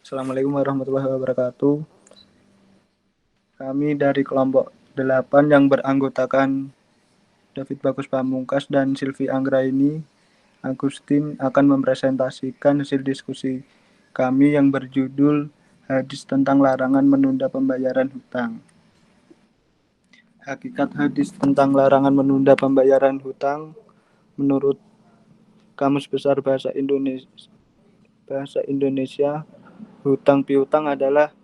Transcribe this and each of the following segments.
Assalamualaikum warahmatullahi wabarakatuh. Kami dari kelompok 8 yang beranggotakan David Bagus Pamungkas dan Silvi Anggraini Agustin akan mempresentasikan hasil diskusi kami yang berjudul Hadis tentang larangan menunda pembayaran hutang. Hakikat hadis tentang larangan menunda pembayaran hutang menurut Kamus Besar Bahasa Indonesia, hutang piutang adalah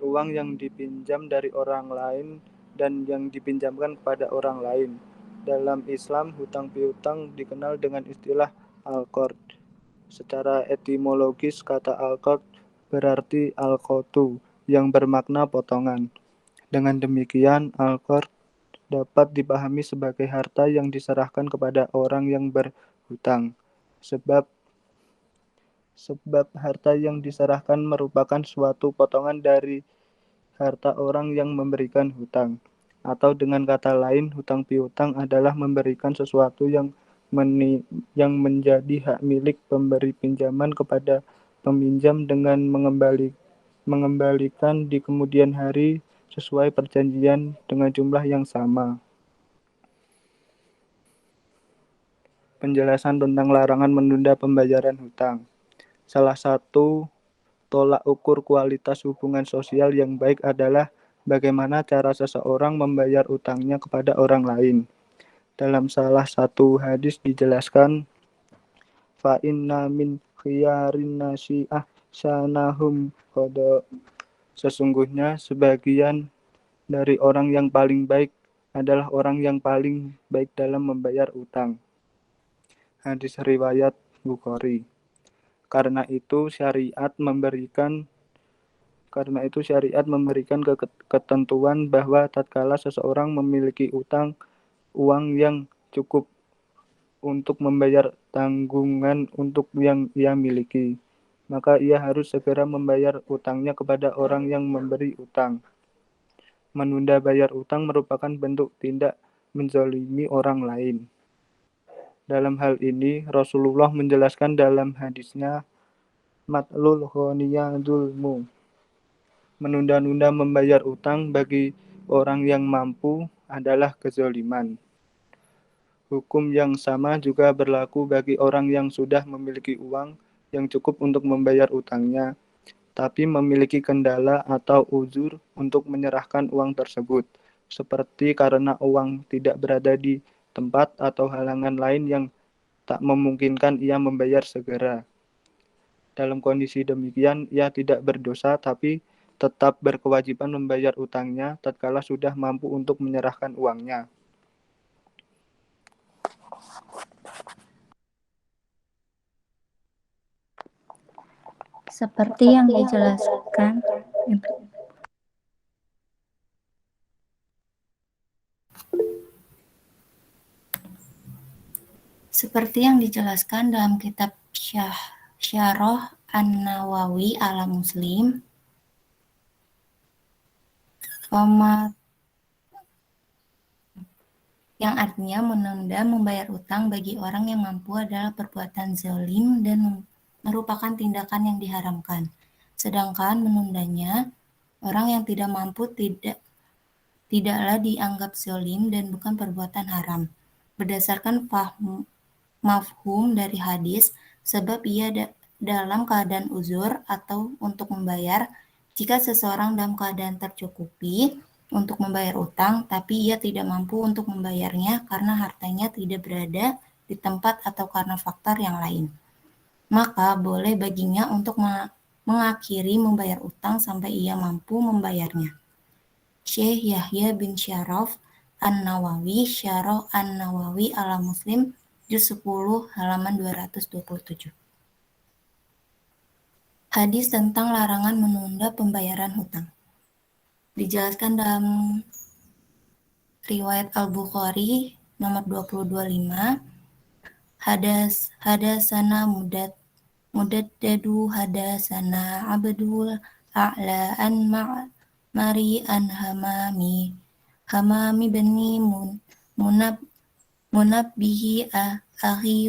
uang yang dipinjam dari orang lain dan yang dipinjamkan kepada orang lain. Dalam Islam, hutang piutang dikenal dengan istilah al-qard. Secara etimologis, kata al-qard berarti al-qatu, yang bermakna potongan. Dengan demikian, al-qard dapat dipahami sebagai harta yang diserahkan kepada orang yang berhutang. Sebab harta yang diserahkan merupakan suatu potongan dari harta orang yang memberikan hutang. Atau dengan kata lain, hutang piutang adalah memberikan sesuatu yang menjadi hak milik pemberi pinjaman kepada peminjam dengan mengembalikan di kemudian hari sesuai perjanjian dengan jumlah yang sama. Penjelasan tentang larangan menunda pembayaran hutang. Salah satu tolak ukur kualitas hubungan sosial yang baik adalah bagaimana cara seseorang membayar utangnya kepada orang lain. Dalam salah satu hadis dijelaskan, fa inna min khiyarin nasi ahsanahum qada. Sesungguhnya sebagian dari orang yang paling baik adalah orang yang paling baik dalam membayar utang. Hadis riwayat Bukhari. Karena itu syariat memberikan ketentuan bahwa tatkala seseorang memiliki uang yang cukup untuk membayar tanggungan untuk yang ia miliki, maka ia harus segera membayar utangnya kepada orang yang memberi utang. Menunda bayar utang merupakan bentuk tindak menzalimi orang lain. Dalam hal ini, Rasulullah menjelaskan dalam hadisnya, matlul ghaniya dzulmu. Menunda-nunda membayar utang bagi orang yang mampu adalah kezaliman. Hukum yang sama juga berlaku bagi orang yang sudah memiliki uang yang cukup untuk membayar utangnya, tapi memiliki kendala atau uzur untuk menyerahkan uang tersebut, seperti karena uang tidak berada di tempat atau halangan lain yang tak memungkinkan ia membayar segera. Dalam kondisi demikian, ia tidak berdosa tapi tetap berkewajiban membayar utangnya tatkala sudah mampu untuk menyerahkan uangnya. Seperti yang dijelaskan dalam kitab Syarah An-Nawawi ala Muslim, yang artinya menunda membayar utang bagi orang yang mampu adalah perbuatan zalim dan merupakan tindakan yang diharamkan. Sedangkan menundanya orang yang tidak mampu tidaklah dianggap zalim dan bukan perbuatan haram. Berdasarkan mafhum dari hadis, sebab ia dalam keadaan uzur atau untuk membayar. Jika seseorang dalam keadaan tercukupi untuk membayar utang, tapi ia tidak mampu untuk membayarnya karena hartanya tidak berada di tempat atau karena faktor yang lain, maka boleh baginya untuk mengakhiri membayar utang sampai ia mampu membayarnya. Syekh Yahya bin Syaraf An-Nawawi, Syarah An-Nawawi ala Muslim, juz 10 halaman 227. Hadis tentang larangan menunda pembayaran hutang. Dijelaskan dalam riwayat Al-Bukhari nomor 225, hadasana mudaddadu hadasana Abdul A'la an Ma'mari an Hamami bani Munabbihi akhi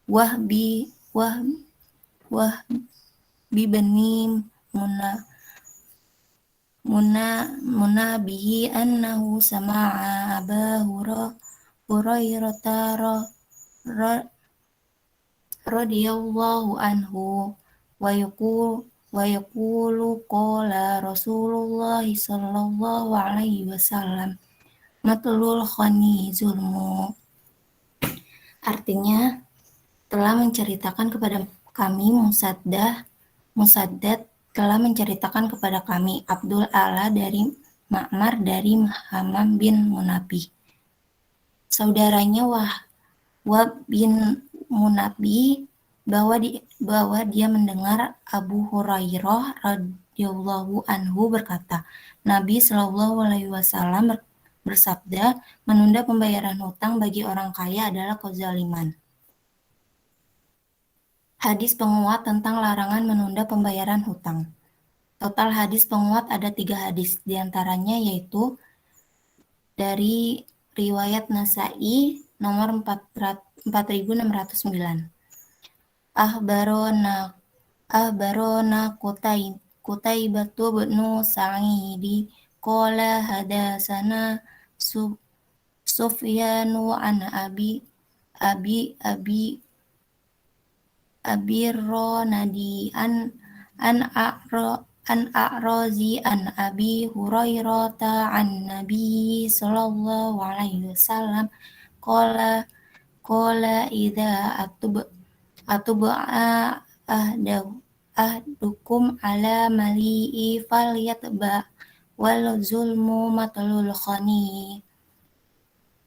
Wahbi bibani munabihi annahu sama'a Aba Hurairah radhiyallahu anhu wa yaqulu qala Rasulullah sallallahu alaihi wasallam matlul khani zulmu. Artinya, telah menceritakan kepada kami Musaddad telah menceritakan kepada kami Abdul A'la dari Ma'mar dari Hammam bin Munabbih. Saudaranya Wahb bin Munabbih bahwa dia mendengar Abu Hurairah radhiyallahu anhu berkata, Nabi Shallallahu alaihi wasallam bersabda, menunda pembayaran hutang bagi orang kaya adalah kezaliman. Hadis penguat tentang larangan menunda pembayaran hutang. Total hadis penguat ada 3 hadis, diantaranya yaitu dari riwayat Nasa'i nomor 4609. Ahbarona Qutaibatu bin Sa'idi qala hadatsana Sufyanu an Abi Ronadi an A'razi an Abi Hurairah an Nabi sallallahu alaihi wasallam qala idza atub'a ahdukum ala mali'i falyatba wal zulmu matlul khani.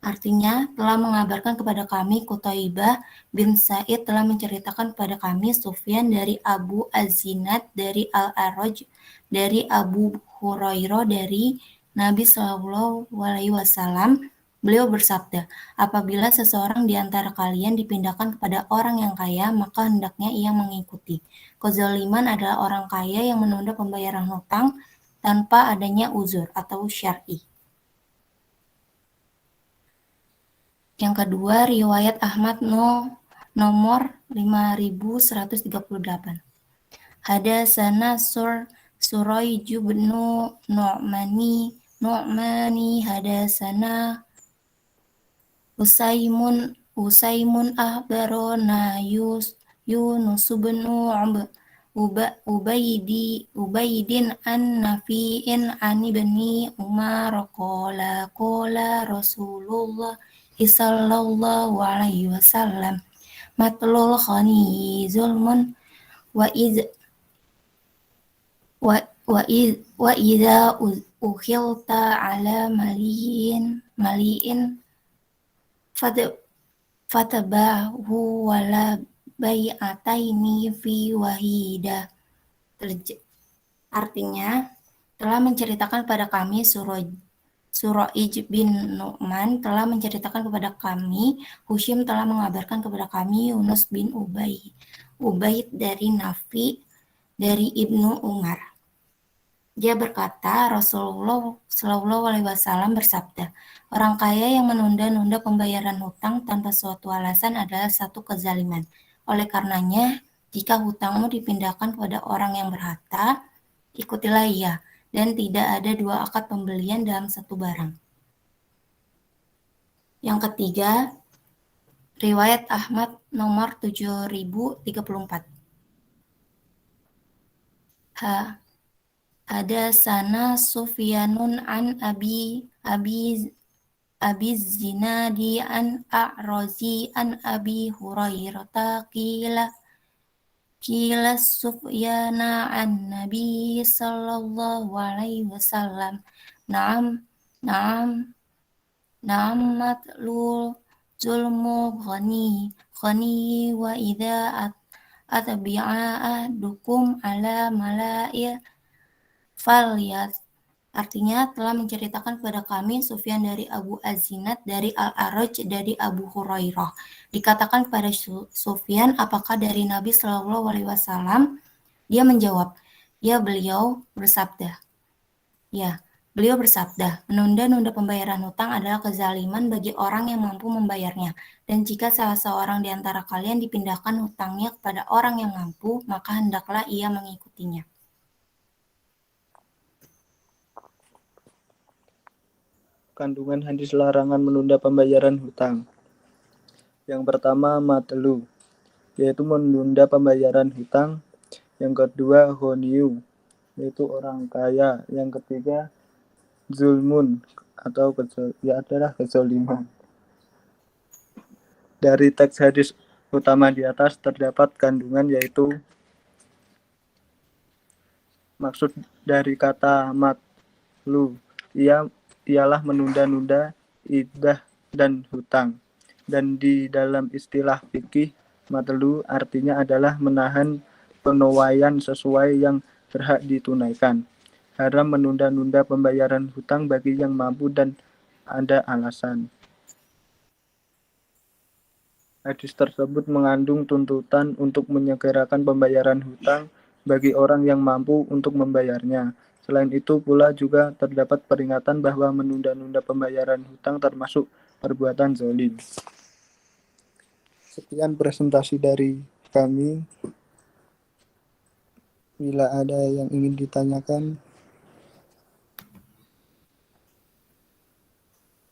Artinya, telah mengabarkan kepada kami Qutaibah bin Sa'id telah menceritakan kepada kami Sufyan dari Abu Az-Zinad dari Al-A'raj dari Abu Hurairah dari Nabi Shallallahu alaihi wasallam. Beliau bersabda, apabila seseorang di antara kalian dipindahkan kepada orang yang kaya, maka hendaknya ia mengikuti. Kezaliman adalah orang kaya yang menunda pembayaran hutang tanpa adanya uzur atau syar'i. Yang kedua, riwayat Ahmad nomor 5138. Hadatsana Suraij bin Nu'mani hadatsana Usaimun ahbarona Yunus bin Ubaidin an Nafi'in an ibni Umar qala Rasulullah sallallahu alaihi wasallam matlul khani zulmun wa idza ukhilta ala maliin fatabahu wala bai'ataini fi wahida. Artinya, telah menceritakan pada kami Suraij bin Nu'man telah menceritakan kepada kami, Hushim telah mengabarkan kepada kami, Yunus bin Ubaid dari Nafi dari Ibnu Umar. Dia berkata, Rasulullah Shallallahu alaihi wasallam bersabda, orang kaya yang menunda-nunda pembayaran hutang tanpa suatu alasan adalah satu kezaliman. Oleh karenanya, jika hutangmu dipindahkan kepada orang yang berharta, ikutilah ia, dan tidak ada 2 akad pembelian dalam satu barang. Yang ketiga, riwayat Ahmad nomor 7034. Hadatsana Sufyanun an Abi Zinadi an A'razi an Abi Hurairah Qila Sufyana an Nabi sallallahu alaihi wasallam Na'am matlul zulmu khani wa idza atbi'a ahdukum ala mala'il falyat. Artinya telah menceritakan kepada kami Sufyan dari Abu Az-Zinad dari Al-A'raj dari Abu Hurairah. Dikatakan kepada Sufyan, apakah dari Nabi Shallallahu alaihi wasallam? Dia menjawab, ya, beliau bersabda, ya, Beliau bersabda, menunda-nunda pembayaran hutang adalah kezaliman bagi orang yang mampu membayarnya. Dan jika salah seorang di antara kalian dipindahkan hutangnya kepada orang yang mampu, maka hendaklah ia mengikutinya. Kandungan hadis larangan menunda pembayaran hutang. Yang pertama, matelu, yaitu menunda pembayaran hutang. Yang kedua, honiu, yaitu orang kaya. Yang ketiga, zulmun, atau adalah kezaliman. Dari teks hadis utama di atas terdapat kandungan, yaitu maksud dari kata matlu ialah menunda-nunda iddah dan hutang. Dan di dalam istilah fikih, matlu artinya adalah menahan penuaian sesuai yang berhak ditunaikan. Haram menunda-nunda pembayaran hutang bagi yang mampu dan ada alasan. Hadis tersebut mengandung tuntutan untuk menyegerakan pembayaran hutang bagi orang yang mampu untuk membayarnya. Selain itu pula juga terdapat peringatan bahwa menunda-nunda pembayaran hutang termasuk perbuatan zalim. Sekian presentasi dari kami. Bila ada yang ingin ditanyakan,